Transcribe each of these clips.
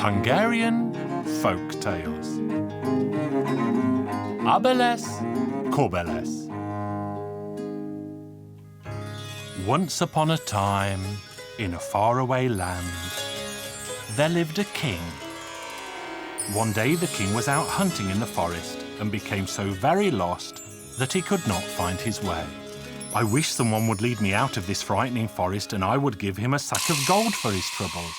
Hungarian Folk Tales. Abeles, Kobeles. Once upon a time, in a faraway land, there lived a king. One day the king was out hunting in the forest and became so very lost that he could not find his way. I wish someone would lead me out of this frightening forest and I would give him a sack of gold for his troubles.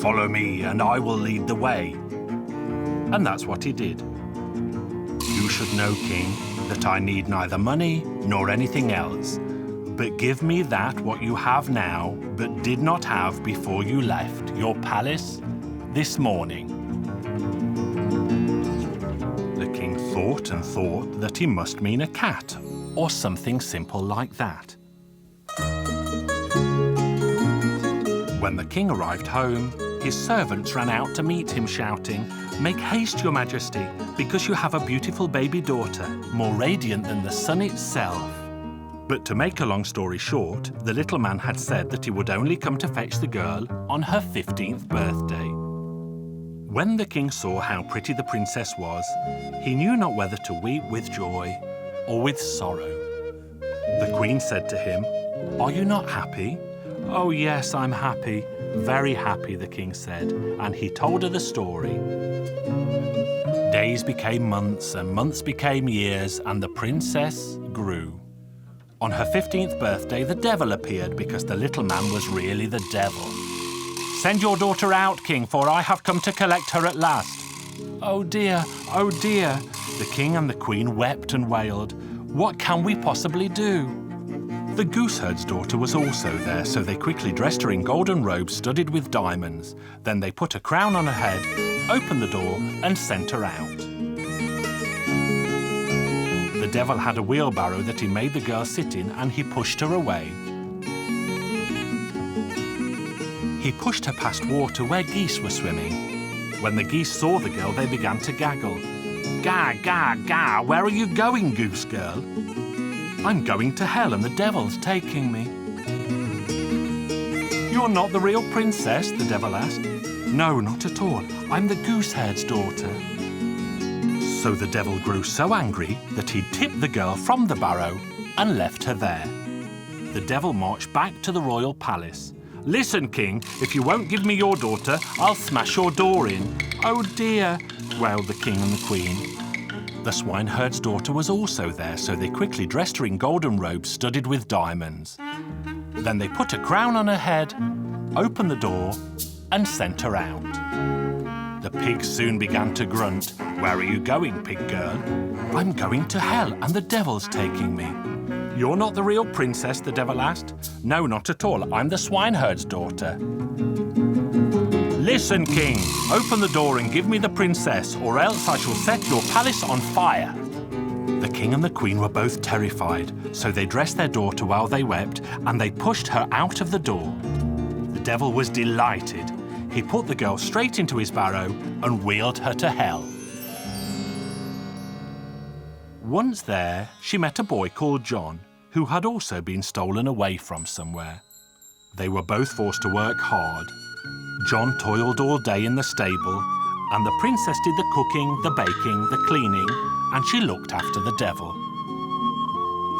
Follow me and I will lead the way. And that's what he did. You should know, King, that I need neither money nor anything else, but give me that what you have now but did not have before you left your palace this morning. The king thought and thought that he must mean a cat or something simple like that. When the king arrived home, his servants ran out to meet him shouting, "Make haste, your majesty, because you have a beautiful baby daughter, more radiant than the sun itself." But to make a long story short, the little man had said that he would only come to fetch the girl on her 15th birthday. When the king saw how pretty the princess was, he knew not whether to weep with joy or with sorrow. The queen said to him, "Are you not happy?" "Oh yes, I'm happy, very happy," the king said, and he told her the story. Days became months and months became years, and the princess grew. On her 15th birthday, the devil appeared because the little man was really the devil. "Send your daughter out, king, for I have come to collect her at last." "Oh dear, oh dear." The king and the queen wept and wailed. "What can we possibly do?" The gooseherd's daughter was also there, so they quickly dressed her in golden robes studded with diamonds. Then they put a crown on her head, opened the door, and sent her out. The devil had a wheelbarrow that he made the girl sit in, and he pushed her away. He pushed her past water where geese were swimming. When the geese saw the girl, they began to gaggle. "Ga, ga, ga, where are you going, goose girl?" "I'm going to hell and the devil's taking me." "You're not the real princess?" the devil asked. "No, not at all. I'm the gooseherd's daughter." So the devil grew so angry that he tipped the girl from the barrow and left her there. The devil marched back to the royal palace. "Listen, king, if you won't give me your daughter, I'll smash your door in." "Oh dear," wailed the king and the queen. The swineherd's daughter was also there, so they quickly dressed her in golden robes studded with diamonds. Then they put a crown on her head, opened the door, and sent her out. The pigs soon began to grunt. "Where are you going, pig girl?" "I'm going to hell, and the devil's taking me." "You're not the real princess?" the devil asked. "No, not at all. I'm the swineherd's daughter." "Listen, king, open the door and give me the princess, or else I shall set your palace on fire." The king and the queen were both terrified, so they dressed their daughter while they wept, and they pushed her out of the door. The devil was delighted. He put the girl straight into his barrow and wheeled her to hell. Once there, she met a boy called John, who had also been stolen away from somewhere. They were both forced to work hard. John toiled all day in the stable, and the princess did the cooking, the baking, the cleaning, and she looked after the devil.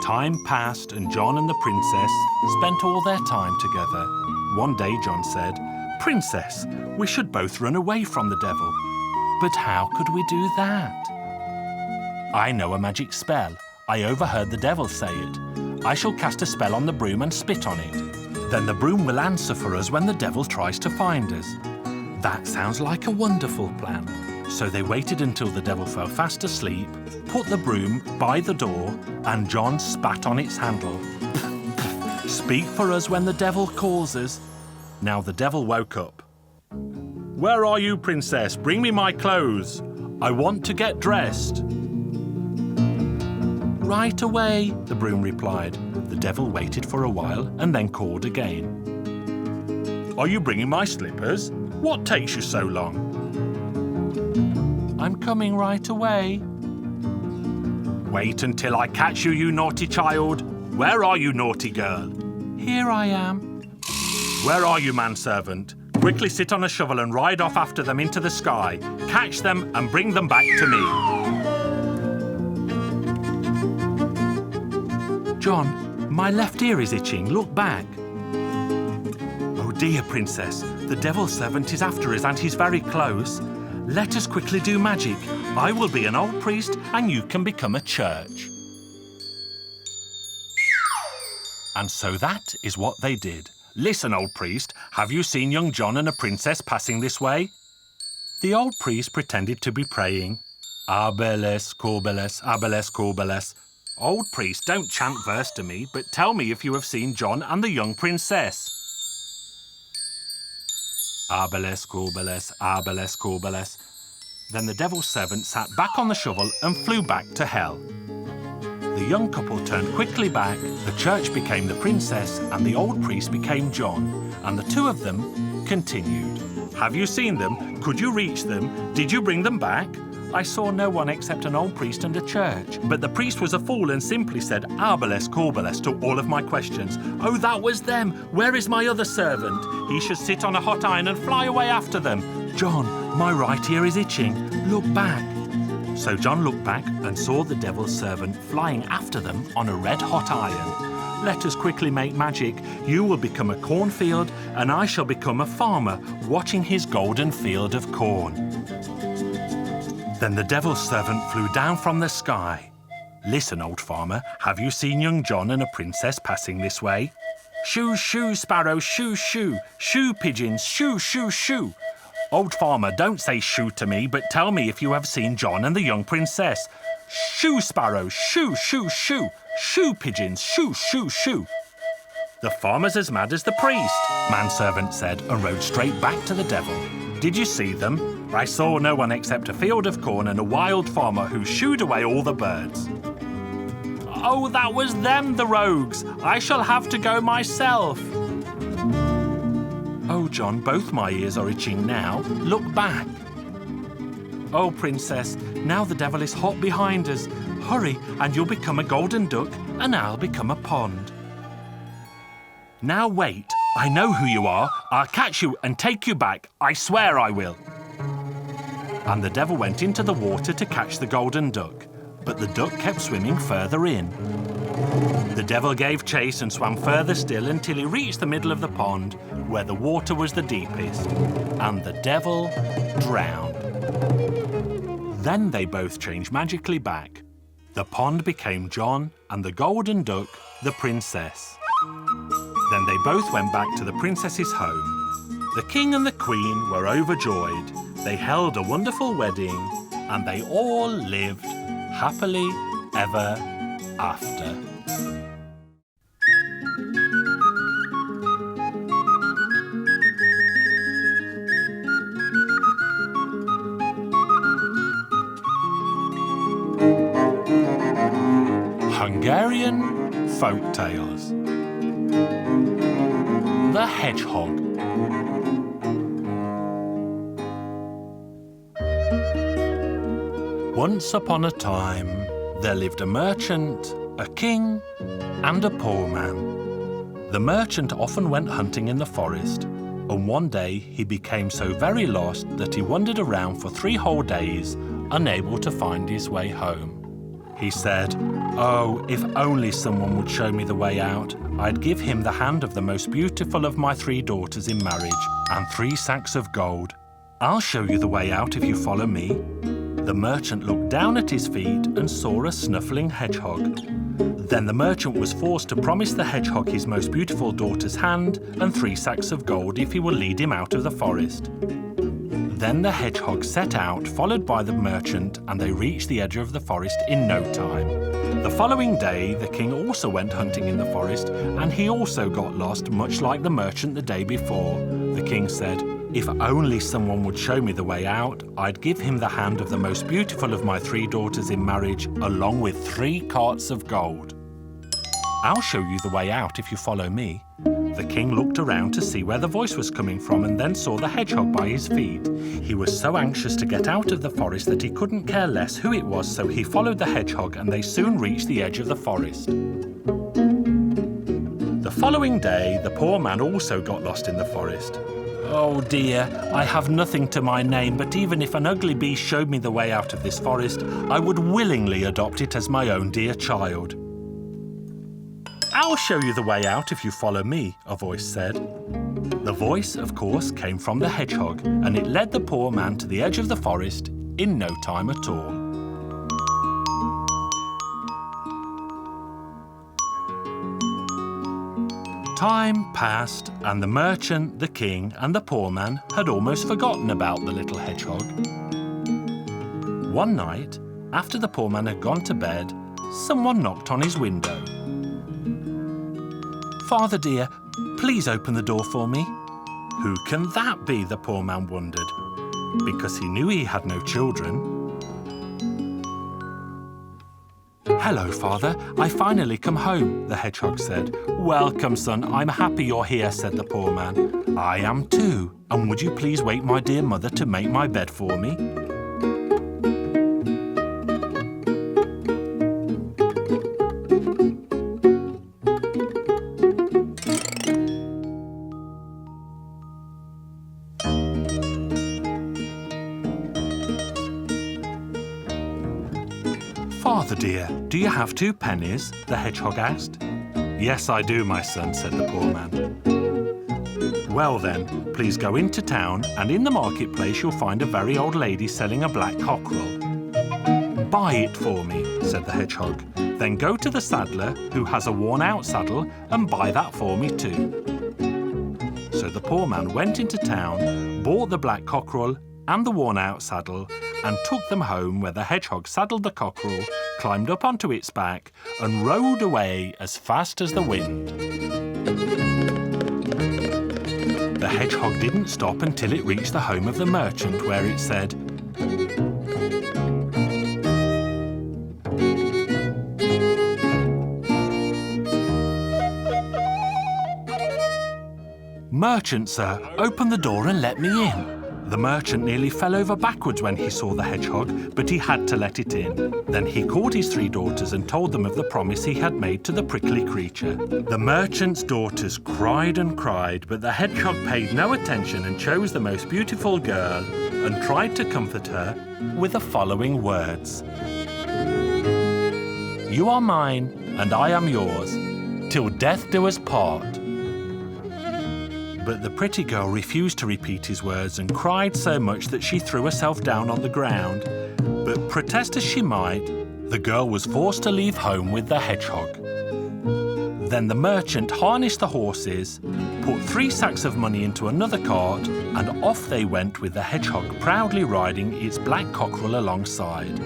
Time passed, and John and the princess spent all their time together. One day John said, "Princess, we should both run away from the devil." "But how could we do that?" "I know a magic spell. I overheard the devil say it. I shall cast a spell on the broom and spit on it. Then the broom will answer for us when the devil tries to find us." That sounds like a wonderful plan. So they waited until the devil fell fast asleep, put the broom by the door, and John spat on its handle. "Speak for us when the devil calls us." Now the devil woke up. "Where are you, princess? Bring me my clothes. I want to get dressed." "Right away," the broom replied. The devil waited for a while and then called again. "Are you bringing my slippers? What takes you so long?" "I'm coming right away." "Wait until I catch you, you naughty child. Where are you, naughty girl?" "Here I am." "Where are you, manservant? Quickly sit on a shovel and ride off after them into the sky. Catch them and bring them back to me. John, my left ear is itching. Look back. Oh dear, Princess. The devil's servant is after us and he's very close. Let us quickly do magic. I will be an old priest and you can become a church. And so that is what they did. Listen, old priest, have you seen young John and a princess passing this way? The old priest pretended to be praying. Abeles, corbeles, abeles, corbeles. Old priest, don't chant verse to me, but tell me if you have seen John and the young princess. Abeles, corbeles, abeles, corbeles. Then the devil's servant sat back on the shovel and flew back to hell. The young couple turned quickly back, the church became the princess, and the old priest became John, and the two of them continued. Have you seen them? Could you reach them? Did you bring them back? I saw no one except an old priest and a church. But the priest was a fool and simply said, Abeles, corbeles, to all of my questions. Oh, that was them. Where is my other servant? He should sit on a hot iron and fly away after them. John, my right ear is itching. Look back. So John looked back and saw the devil's servant flying after them on a red-hot iron. Let us quickly make magic. You will become a cornfield, and I shall become a farmer, watching his golden field of corn. Then the devil's servant flew down from the sky. Listen, old farmer, have you seen young John and a princess passing this way? Shoo, shoo, sparrow, shoo, shoo. Shoo, pigeons, shoo, shoo, shoo. Old farmer, don't say shoo to me, but tell me if you have seen John and the young princess. Shoo, sparrow, shoo, shoo, shoo. Shoo, pigeons, shoo, shoo, shoo. The farmer's as mad as the priest, manservant said, and rode straight back to the devil. Did you see them? I saw no one except a field of corn and a wild farmer who shooed away all the birds. Oh, that was them, the rogues. I shall have to go myself. Oh, John, both my ears are itching now. Look back. Oh, Princess, now the devil is hot behind us. Hurry, and you'll become a golden duck, and I'll become a pond. Now wait, I know who you are. I'll catch you and take you back. I swear I will. And the devil went into the water to catch the golden duck, but the duck kept swimming further in. The devil gave chase and swam further still until he reached the middle of the pond, where the water was the deepest, and the devil drowned. Then they both changed magically back. The pond became John, and the golden duck, the princess. Then they both went back to the princess's home. The king and the queen were overjoyed. They held a wonderful wedding, and they all lived happily ever after. Hungarian Folk Tales. The Hedgehog. Once upon a time, there lived a merchant, a king, and a poor man. The merchant often went hunting in the forest, and one day he became so very lost that he wandered around for 3 whole days, unable to find his way home. He said, "Oh, if only someone would show me the way out, I'd give him the hand of the most beautiful of my 3 daughters in marriage and 3 sacks of gold. I'll show you the way out if you follow me." The merchant looked down at his feet and saw a snuffling hedgehog. Then the merchant was forced to promise the hedgehog his most beautiful daughter's hand and 3 sacks of gold if he would lead him out of the forest. Then the hedgehog set out, followed by the merchant, and they reached the edge of the forest in no time. The following day, the king also went hunting in the forest, and he also got lost, much like the merchant the day before. The king said, "If only someone would show me the way out, I'd give him the hand of the most beautiful of my 3 daughters in marriage, along with 3 carts of gold." "I'll show you the way out if you follow me." The king looked around to see where the voice was coming from and then saw the hedgehog by his feet. He was so anxious to get out of the forest that he couldn't care less who it was, so he followed the hedgehog and they soon reached the edge of the forest. The following day, the poor man also got lost in the forest. "Oh dear, I have nothing to my name, but even if an ugly beast showed me the way out of this forest, I would willingly adopt it as my own dear child." "I'll show you the way out if you follow me," a voice said. The voice, of course, came from the hedgehog, and it led the poor man to the edge of the forest in no time at all. Time passed, and the merchant, the king, and the poor man had almost forgotten about the little hedgehog. One night, after the poor man had gone to bed, someone knocked on his window. "Father dear, please open the door for me." Who can that be, the poor man wondered, because he knew he had no children. "Hello, Father. I finally come home," the hedgehog said. "Welcome, son. I'm happy you're here," said the poor man. "I am too. And would you please wake my dear mother to make my bed for me?" "Father dear, do you have 2 pennies?" the hedgehog asked. "Yes, I do, my son," said the poor man. "Well then, please go into town, and in the marketplace you'll find a very old lady selling a black cockerel." "Buy it for me," said the hedgehog. "Then go to the saddler, who has a worn-out saddle, and buy that for me too." So the poor man went into town, bought the black cockerel and the worn-out saddle, and took them home, where the hedgehog saddled the cockerel, climbed up onto its back, and rode away as fast as the wind. The hedgehog didn't stop until it reached the home of the merchant, where it said, "Merchant, sir, open the door and let me in." The merchant nearly fell over backwards when he saw the hedgehog, but he had to let it in. Then he called his 3 daughters and told them of the promise he had made to the prickly creature. The merchant's daughters cried and cried, but the hedgehog paid no attention and chose the most beautiful girl and tried to comfort her with the following words: "You are mine, and I am yours, till death do us part." But the pretty girl refused to repeat his words and cried so much that she threw herself down on the ground. But protest as she might, the girl was forced to leave home with the hedgehog. Then the merchant harnessed the horses, put 3 sacks of money into another cart, and off they went with the hedgehog proudly riding its black cockerel alongside.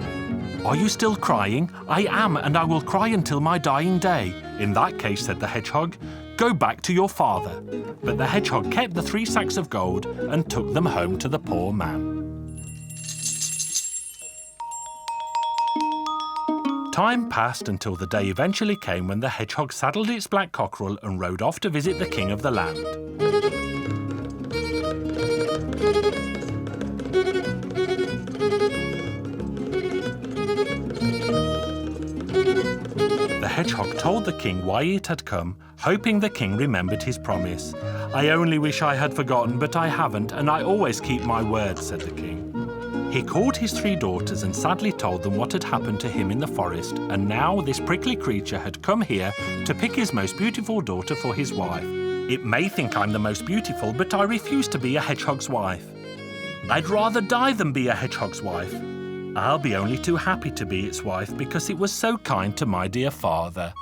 "Are you still crying? I am, and I will cry until my dying day." "In that case," said the hedgehog, "go back to your father." But the hedgehog kept the 3 sacks of gold and took them home to the poor man. Time passed until the day eventually came when the hedgehog saddled its black cockerel and rode off to visit the king of the land. The hedgehog told the king why it had come, hoping the king remembered his promise. "I only wish I had forgotten, but I haven't, and I always keep my word," said the king. He called his 3 daughters and sadly told them what had happened to him in the forest, and now this prickly creature had come here to pick his most beautiful daughter for his wife. "It may think I'm the most beautiful, but I refuse to be a hedgehog's wife. I'd rather die than be a hedgehog's wife. I'll be only too happy to be its wife because it was so kind to my dear father."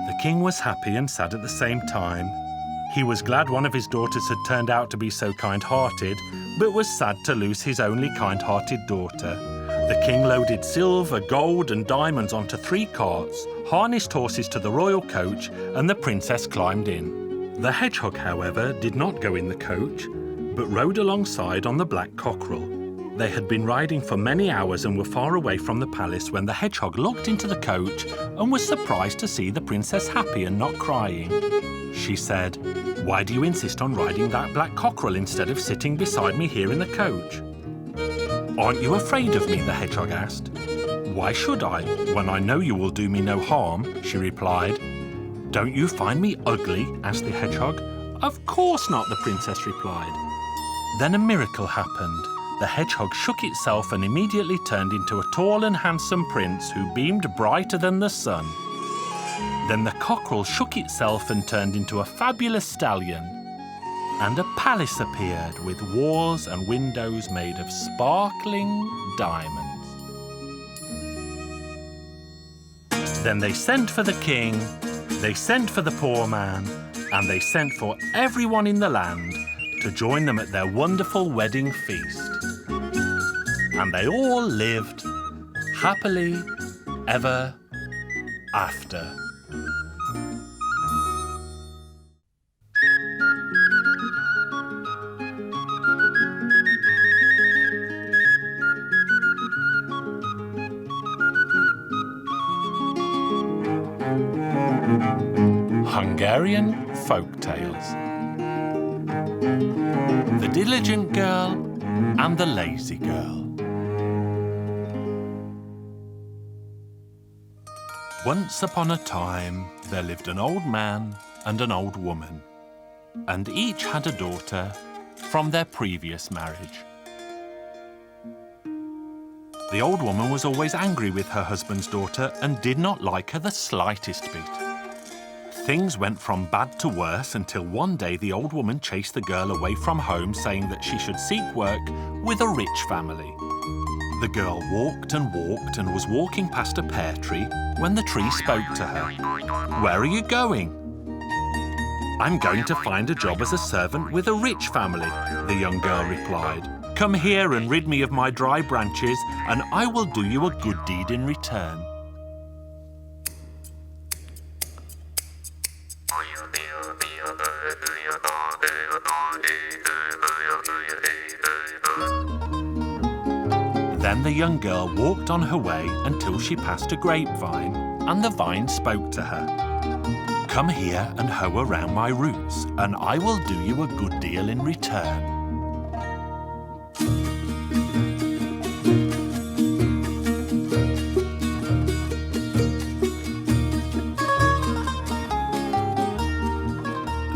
The king was happy and sad at the same time. He was glad one of his daughters had turned out to be so kind-hearted, but was sad to lose his only kind-hearted daughter. The king loaded silver, gold and diamonds onto 3 carts, harnessed horses to the royal coach, and the princess climbed in. The hedgehog, however, did not go in the coach, but rode alongside on the black cockerel. They had been riding for many hours and were far away from the palace when the hedgehog looked into the coach and was surprised to see the princess happy and not crying. She said, "Why do you insist on riding that black cockerel instead of sitting beside me here in the coach?" "Aren't you afraid of me?" the hedgehog asked. "Why should I, when I know you will do me no harm?" she replied. "Don't you find me ugly?" asked the hedgehog. "Of course not," the princess replied. Then a miracle happened. The hedgehog shook itself and immediately turned into a tall and handsome prince who beamed brighter than the sun. Then the cockerel shook itself and turned into a fabulous stallion. And a palace appeared with walls and windows made of sparkling diamonds. Then they sent for the king, they sent for the poor man, and they sent for everyone in the land to join them at their wonderful wedding feast. And they all lived happily ever after. Hungarian Folk Tales. The Diligent Girl and the Lazy Girl. Once upon a time, there lived an old man and an old woman, and each had a daughter from their previous marriage. The old woman was always angry with her husband's daughter and did not like her the slightest bit. Things went from bad to worse until one day the old woman chased the girl away from home, saying that she should seek work with a rich family. The girl walked and was walking past a pear tree when the tree spoke to her. "Where are you going?" "I'm going to find a job as a servant with a rich family," the young girl replied. "Come here and rid me of my dry branches, and I will do you a good deed in return." Then the young girl walked on her way until she passed a grapevine, and the vine spoke to her. "Come here and hoe around my roots, and I will do you a good deal in return."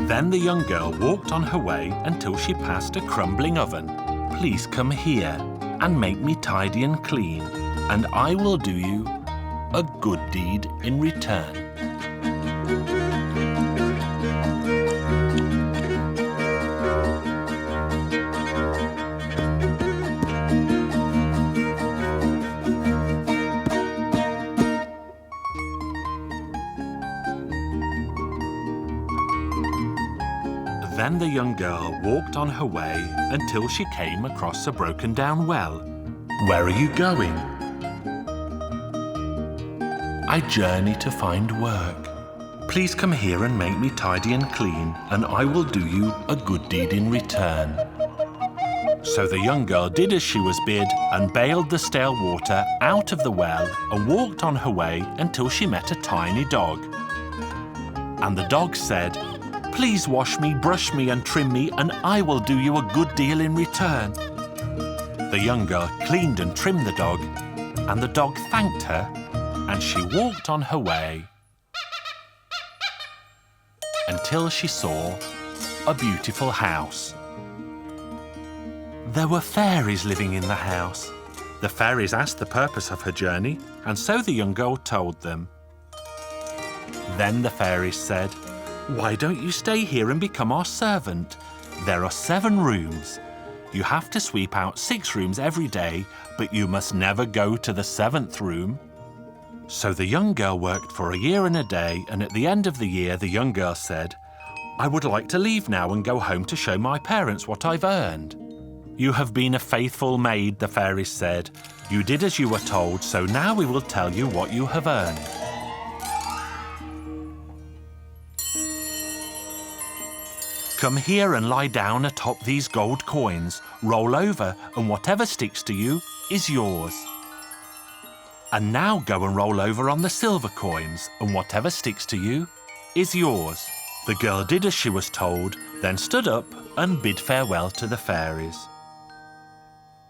Then the young girl walked on her way until she passed a crumbling oven. "Please come here and make me tidy and clean, and I will do you a good deed in return." Then the young girl walked on her way until she came across a broken-down well. "Where are you going?" "I journey to find work. Please come here and make me tidy and clean, and I will do you a good deed in return." So the young girl did as she was bid and bailed the stale water out of the well and walked on her way until she met a tiny dog. And the dog said, "Please wash me, brush me and trim me, and I will do you a good deal in return." The young girl cleaned and trimmed the dog, and the dog thanked her, and she walked on her way until she saw a beautiful house. There were fairies living in the house. The fairies asked the purpose of her journey, and so the young girl told them. Then the fairies said, "Why don't you stay here and become our servant? There are 7 rooms. You have to sweep out 6 rooms every day, but you must never go to the 7th room." So the young girl worked for a year and a day, and at the end of the year, the young girl said, "I would like to leave now and go home to show my parents what I've earned." "You have been a faithful maid," the fairies said. "You did as you were told, so now we will tell you what you have earned. Come here and lie down atop these gold coins, roll over, and whatever sticks to you is yours. And now go and roll over on the silver coins, and whatever sticks to you is yours." The girl did as she was told, then stood up and bid farewell to the fairies.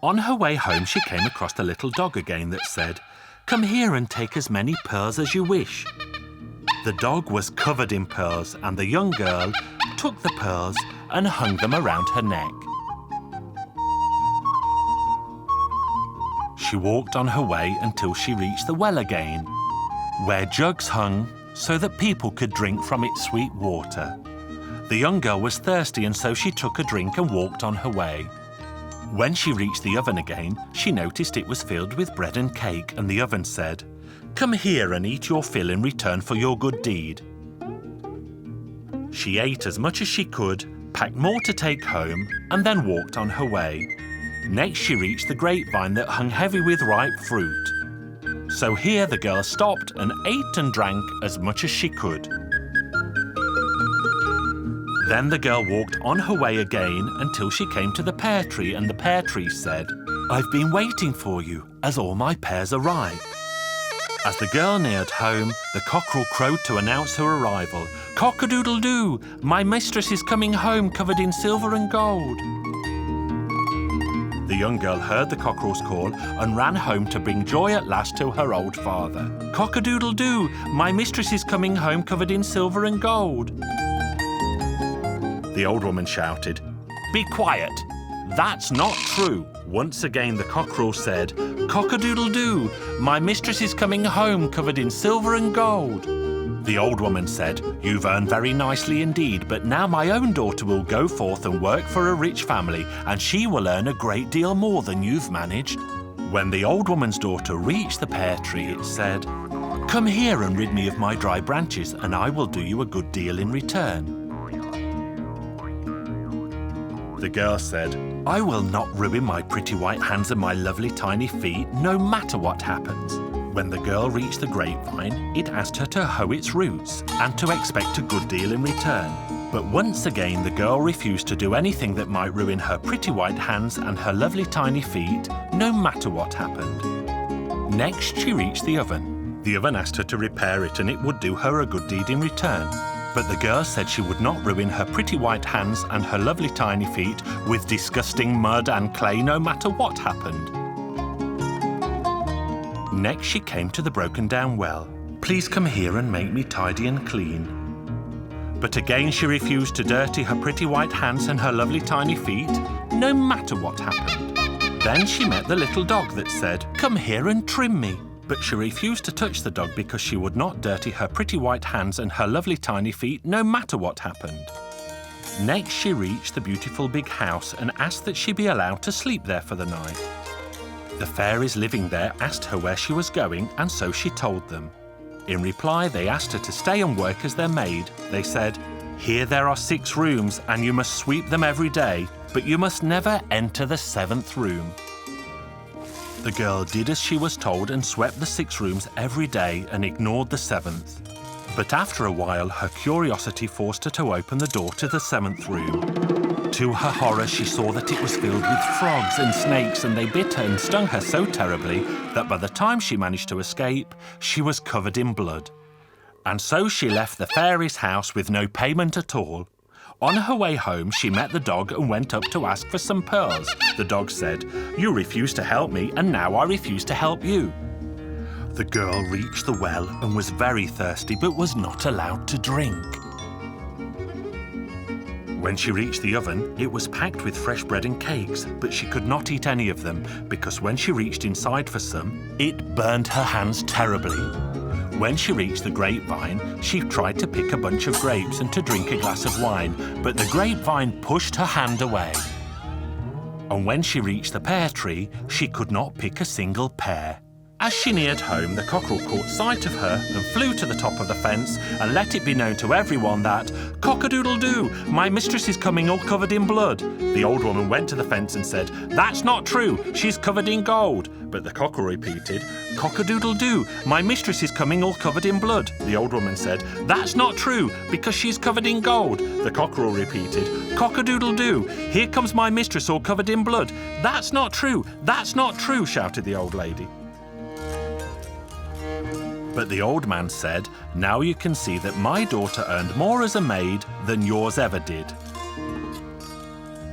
On her way home, she came across the little dog again that said, "Come here and take as many pearls as you wish." The dog was covered in pearls, and the young girl took the pearls and hung them around her neck. She walked on her way until she reached the well again, where jugs hung so that people could drink from its sweet water. The young girl was thirsty, and so she took a drink and walked on her way. When she reached the oven again, she noticed it was filled with bread and cake, and the oven said, "Come here and eat your fill in return for your good deed." She ate as much as she could, packed more to take home, and then walked on her way. Next she reached the grapevine that hung heavy with ripe fruit. So here the girl stopped and ate and drank as much as she could. Then the girl walked on her way again until she came to the pear tree, and the pear tree said, "I've been waiting for you, as all my pears are ripe." As the girl neared home, the cockerel crowed to announce her arrival. "Cock-a-doodle-doo! My mistress is coming home covered in silver and gold." The young girl heard the cockerel's call and ran home to bring joy at last to her old father. "Cock-a-doodle-doo! My mistress is coming home covered in silver and gold." The old woman shouted, "Be quiet! That's not true." Once again the cockerel said, "Cock-a-doodle-doo! My mistress is coming home covered in silver and gold." The old woman said, "You've earned very nicely indeed, but now my own daughter will go forth and work for a rich family, and she will earn a great deal more than you've managed." When the old woman's daughter reached the pear tree, it said, "Come here and rid me of my dry branches, and I will do you a good deal in return." The girl said, "I will not ruin my pretty white hands and my lovely tiny feet, no matter what happens." When the girl reached the grapevine, it asked her to hoe its roots and to expect a good deal in return. But once again, the girl refused to do anything that might ruin her pretty white hands and her lovely tiny feet, no matter what happened. Next, she reached the oven. The oven asked her to repair it, and it would do her a good deed in return. But the girl said she would not ruin her pretty white hands and her lovely tiny feet with disgusting mud and clay, no matter what happened. Next she came to the broken down well. "Please come here and make me tidy and clean." But again she refused to dirty her pretty white hands and her lovely tiny feet, no matter what happened. Then she met the little dog that said, "Come here and trim me." But she refused to touch the dog because she would not dirty her pretty white hands and her lovely tiny feet, no matter what happened. Next she reached the beautiful big house and asked that she be allowed to sleep there for the night. The fairies living there asked her where she was going, and so she told them. In reply, they asked her to stay and work as their maid. They said, "Here there are 6 rooms, and you must sweep them every day, but you must never enter the 7th room." The girl did as she was told and swept the 6 rooms every day and ignored the 7th. But after a while, her curiosity forced her to open the door to the 7th room. To her horror, she saw that it was filled with frogs and snakes, and they bit her and stung her so terribly that by the time she managed to escape, she was covered in blood. And so she left the fairy's house with no payment at all. On her way home, she met the dog and went up to ask for some pearls. The dog said, "You refused to help me, and now I refuse to help you." The girl reached the well and was very thirsty, but was not allowed to drink. When she reached the oven, it was packed with fresh bread and cakes, but she could not eat any of them because when she reached inside for some, it burned her hands terribly. When she reached the grapevine, she tried to pick a bunch of grapes and to drink a glass of wine, but the grapevine pushed her hand away. And when she reached the pear tree, she could not pick a single pear. As she neared home, the cockerel caught sight of her and flew to the top of the fence and let it be known to everyone that, "Cock-a-doodle-doo, my mistress is coming all covered in blood." The old woman went to the fence and said, "That's not true, she's covered in gold." But the cockerel repeated, "Cock-a-doodle-doo, my mistress is coming all covered in blood." The old woman said, "That's not true, because she's covered in gold." The cockerel repeated, "Cock-a-doodle-doo, here comes my mistress all covered in blood." "That's not true, that's not true," shouted the old lady. But the old man said, "Now you can see that my daughter earned more as a maid than yours ever did."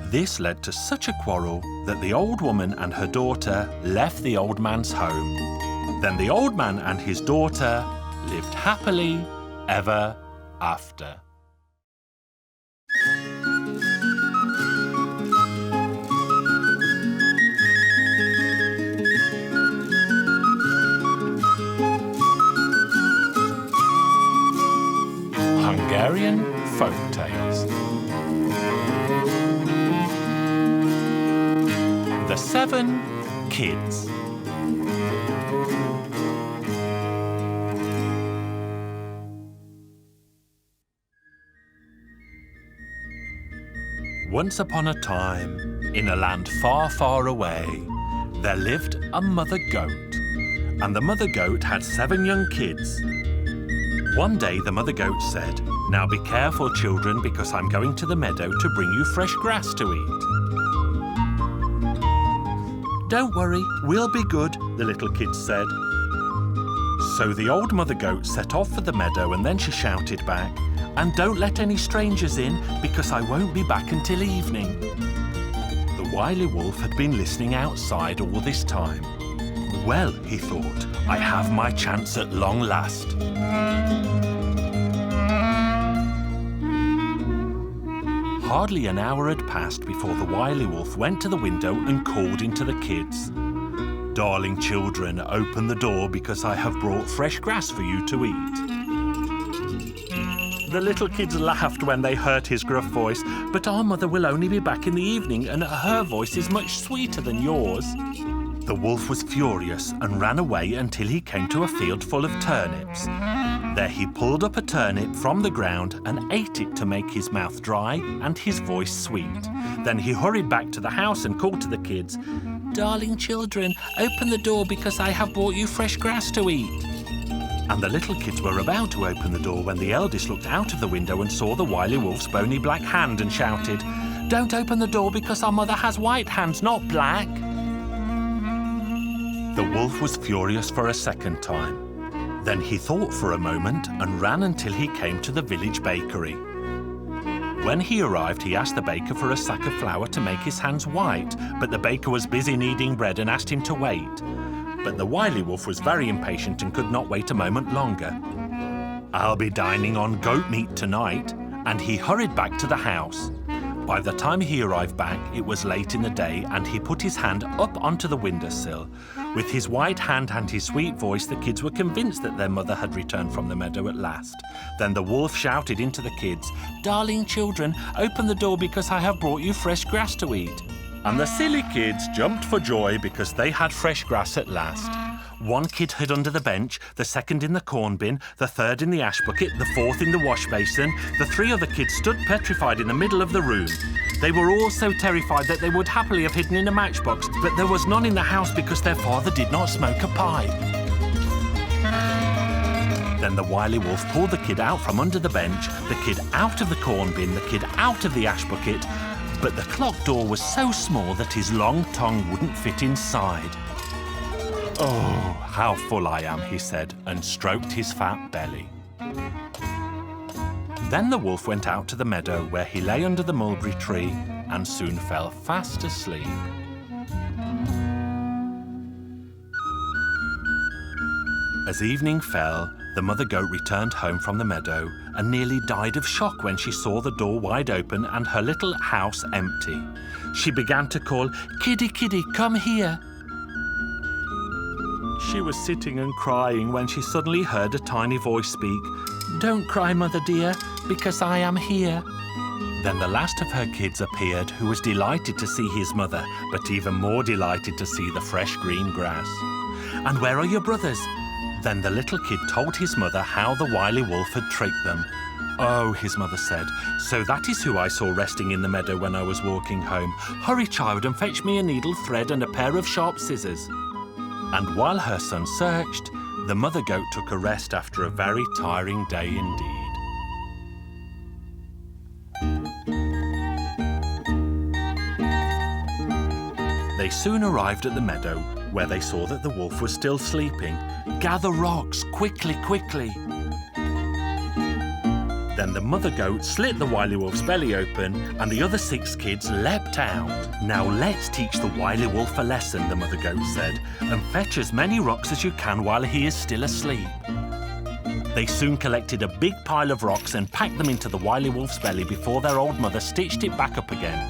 This led to such a quarrel that the old woman and her daughter left the old man's home. Then the old man and his daughter lived happily ever after. Hungarian Folk Tales. The 7 Kids. Once upon a time, in a land far, far away, there lived a mother goat. And the mother goat had 7 young kids. One day the mother goat said, "Now be careful, children, because I'm going to the meadow to bring you fresh grass to eat." "Don't worry, we'll be good," the little kids said. So the old mother goat set off for the meadow, and then she shouted back, "And don't let any strangers in, because I won't be back until evening." The wily wolf had been listening outside all this time. Well, he thought, I have my chance at long last. Hardly an hour had passed before the wily wolf went to the window and called into the kids. "Darling children, open the door because I have brought fresh grass for you to eat." The little kids laughed when they heard his gruff voice, "But our mother will only be back in the evening, and her voice is much sweeter than yours." The wolf was furious and ran away until he came to a field full of turnips. There he pulled up a turnip from the ground and ate it to make his mouth dry and his voice sweet. Then he hurried back to the house and called to the kids, "Darling children, open the door because I have brought you fresh grass to eat." And the little kids were about to open the door when the eldest looked out of the window and saw the wily wolf's bony black hand and shouted, "Don't open the door because our mother has white hands, not black." The wolf was furious for a second time. Then he thought for a moment and ran until he came to the village bakery. When he arrived, he asked the baker for a sack of flour to make his hands white, but the baker was busy kneading bread and asked him to wait. But the wily wolf was very impatient and could not wait a moment longer. "I'll be dining on goat meat tonight," and he hurried back to the house. By the time he arrived back, it was late in the day, and he put his hand up onto the windowsill. With his white hand and his sweet voice, the kids were convinced that their mother had returned from the meadow at last. Then the wolf shouted into the kids, "Darling children, open the door because I have brought you fresh grass to eat." And the silly kids jumped for joy because they had fresh grass at last. One kid hid under the bench, the second in the corn bin, the third in the ash bucket, the fourth in the wash basin. The 3 other kids stood petrified in the middle of the room. They were all so terrified that they would happily have hidden in a matchbox, but there was none in the house because their father did not smoke a pipe. Then the wily wolf pulled the kid out from under the bench, the kid out of the corn bin, the kid out of the ash bucket, but the clock door was so small that his long tongue wouldn't fit inside. "Oh, how full I am," he said, and stroked his fat belly. Then the wolf went out to the meadow where he lay under the mulberry tree and soon fell fast asleep. As evening fell, the mother goat returned home from the meadow and nearly died of shock when she saw the door wide open and her little house empty. She began to call, "Kiddie, kiddie, come here." She was sitting and crying when she suddenly heard a tiny voice speak, "Don't cry, mother dear, because I am here." Then the last of her kids appeared, who was delighted to see his mother, but even more delighted to see the fresh green grass. "And where are your brothers?" Then the little kid told his mother how the wily wolf had tricked them. "Oh," his mother said, "so that is who I saw resting in the meadow when I was walking home. Hurry, child, and fetch me a needle, thread, and a pair of sharp scissors." And while her son searched, the mother goat took a rest after a very tiring day indeed. They soon arrived at the meadow, where they saw that the wolf was still sleeping. "Gather rocks, quickly, quickly." Then the mother goat slit the wily wolf's belly open, and the other 6 kids leapt out. "Now let's teach the wily wolf a lesson," the mother goat said, "and fetch as many rocks as you can while he is still asleep." They soon collected a big pile of rocks and packed them into the wily wolf's belly before their old mother stitched it back up again.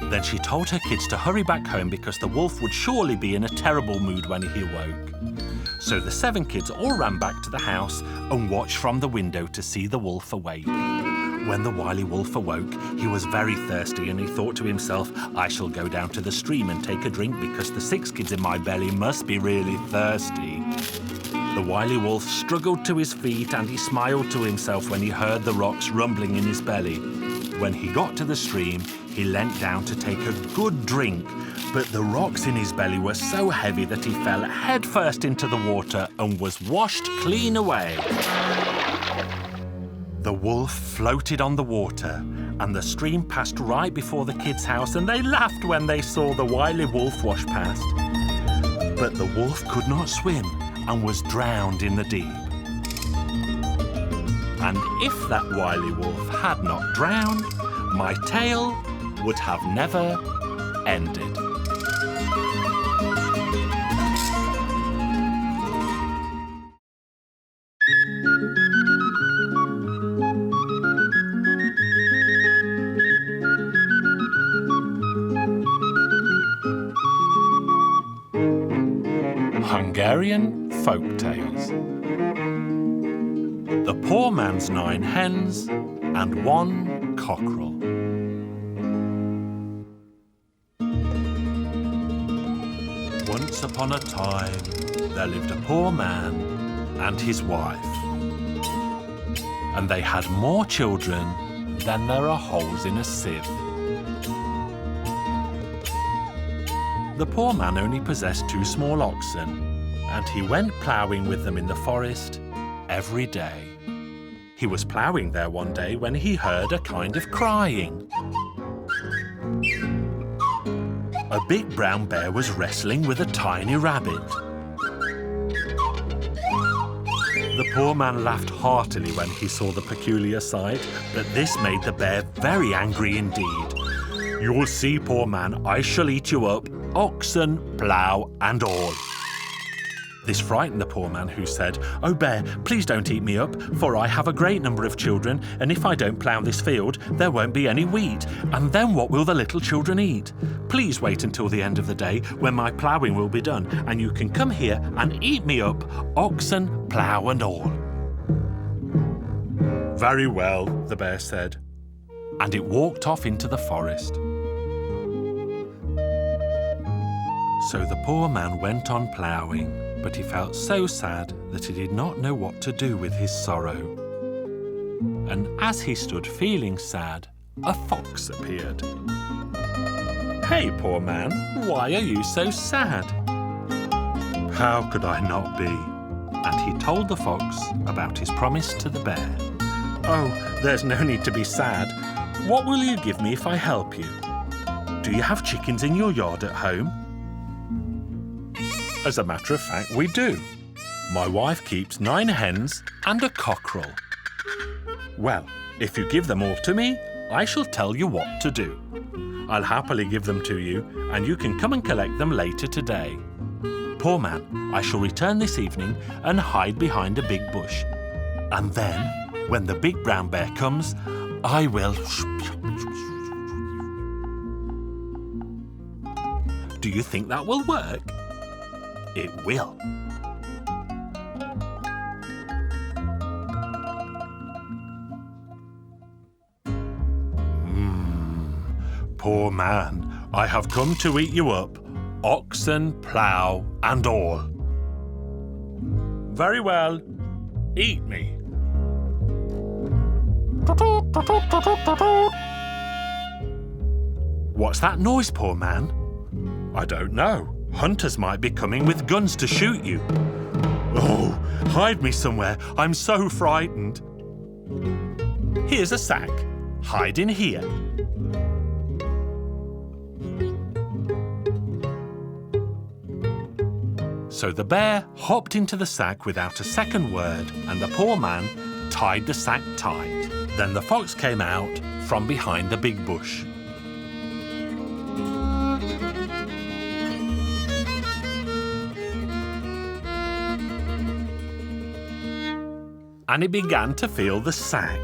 Then she told her kids to hurry back home because the wolf would surely be in a terrible mood when he awoke. So the 7 kids all ran back to the house and watched from the window to see the wolf awake. When the wily wolf awoke, he was very thirsty and he thought to himself, I shall go down to the stream and take a drink because the 6 kids in my belly must be really thirsty. The wily wolf struggled to his feet and he smiled to himself when he heard the rocks rumbling in his belly. When he got to the stream, he leant down to take a good drink, but the rocks in his belly were so heavy that he fell headfirst into the water and was washed clean away. The wolf floated on the water, and the stream passed right before the kids' house, and they laughed when they saw the wily wolf wash past. But the wolf could not swim and was drowned in the deep. And if that wily wolf had not drowned, my tale would have never ended. Hungarian Folk Tales. The poor man's 9 hens and 1 cockerel. Once upon a time, there lived a poor man and his wife. And they had more children than there are holes in a sieve. The poor man only possessed 2 small oxen, and he went ploughing with them in the forest every day. He was ploughing there one day when he heard a kind of crying. A big brown bear was wrestling with a tiny rabbit. The poor man laughed heartily when he saw the peculiar sight, but this made the bear very angry indeed. You'll see, poor man, I shall eat you up, oxen, plough, and all. This frightened the poor man, who said, Oh, bear, please don't eat me up, for I have a great number of children, and if I don't plough this field, there won't be any wheat, and then what will the little children eat? Please wait until the end of the day, when my ploughing will be done, and you can come here and eat me up, oxen, plough, and all. Very well, the bear said, and it walked off into the forest. So the poor man went on ploughing, but he felt so sad that he did not know what to do with his sorrow. And as he stood feeling sad, a fox appeared. Hey, poor man, why are you so sad? How could I not be? And he told the fox about his promise to the bear. Oh, there's no need to be sad. What will you give me if I help you? Do you have chickens in your yard at home? As a matter of fact, we do. My wife keeps 9 hens and a cockerel. Well, if you give them all to me, I shall tell you what to do. I'll happily give them to you, and you can come and collect them later today. Poor man, I shall return this evening and hide behind a big bush. And then, when the big brown bear comes, I will... Do you think that will work? It will. Poor man, I have come to eat you up, oxen, plough, and all. Very well, eat me. What's that noise, poor man? I don't know. Hunters might be coming with guns to shoot you. Oh, hide me somewhere. I'm so frightened. Here's a sack. Hide in here. So the bear hopped into the sack without a second word, and the poor man tied the sack tight. Then the fox came out from behind the big bush. And he began to feel the sack.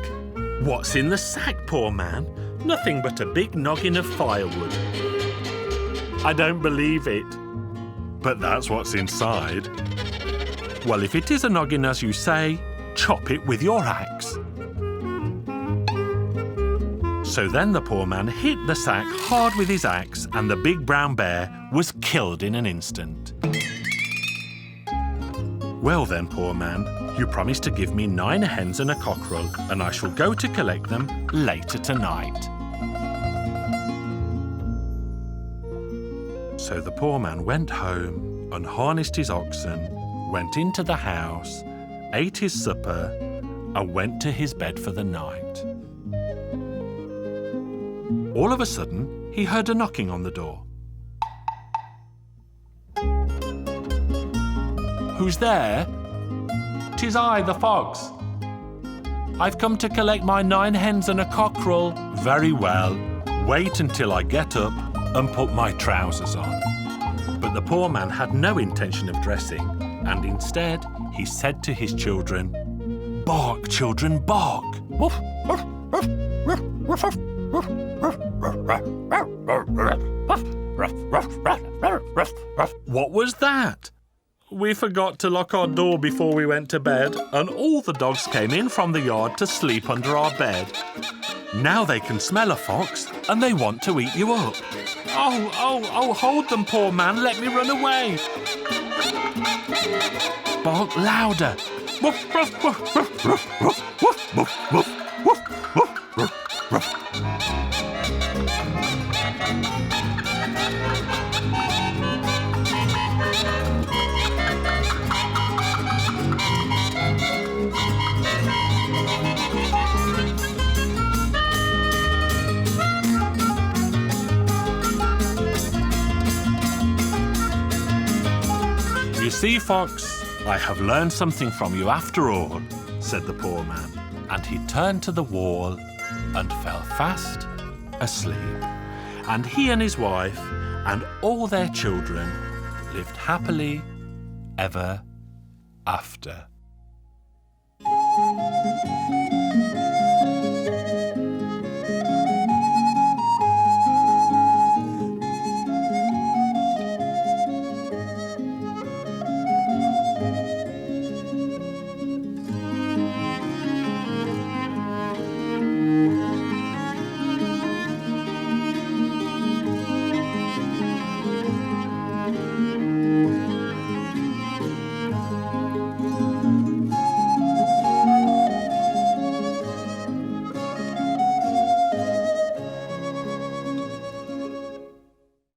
What's in the sack, poor man? Nothing but a big noggin of firewood. I don't believe it. But that's what's inside. Well, if it is a noggin as you say, chop it with your axe. So then the poor man hit the sack hard with his axe and the big brown bear was killed in an instant. Well then, poor man, you promised to give me 9 hens and a cockerel, and I shall go to collect them later tonight. So the poor man went home, unharnessed his oxen, went into the house, ate his supper, and went to his bed for the night. All of a sudden, he heard a knocking on the door. Who's there? 'Tis I, the fox. I've come to collect my 9 hens and a cockerel. Very well. Wait until I get up and put my trousers on. But the poor man had no intention of dressing, and instead he said to his children, "Bark, children, bark." Woof, woof, woof, woof, woof, woof. What was that? We forgot to lock our door before we went to bed, and all the dogs came in from the yard to sleep under our bed. Now they can smell a fox, and they want to eat you up. Oh, hold them, poor man, let me run away. Bark louder. You see, Fox, I have learned something from you after all, said the poor man, and he turned to the wall and fell fast asleep. And he and his wife and all their children lived happily ever after.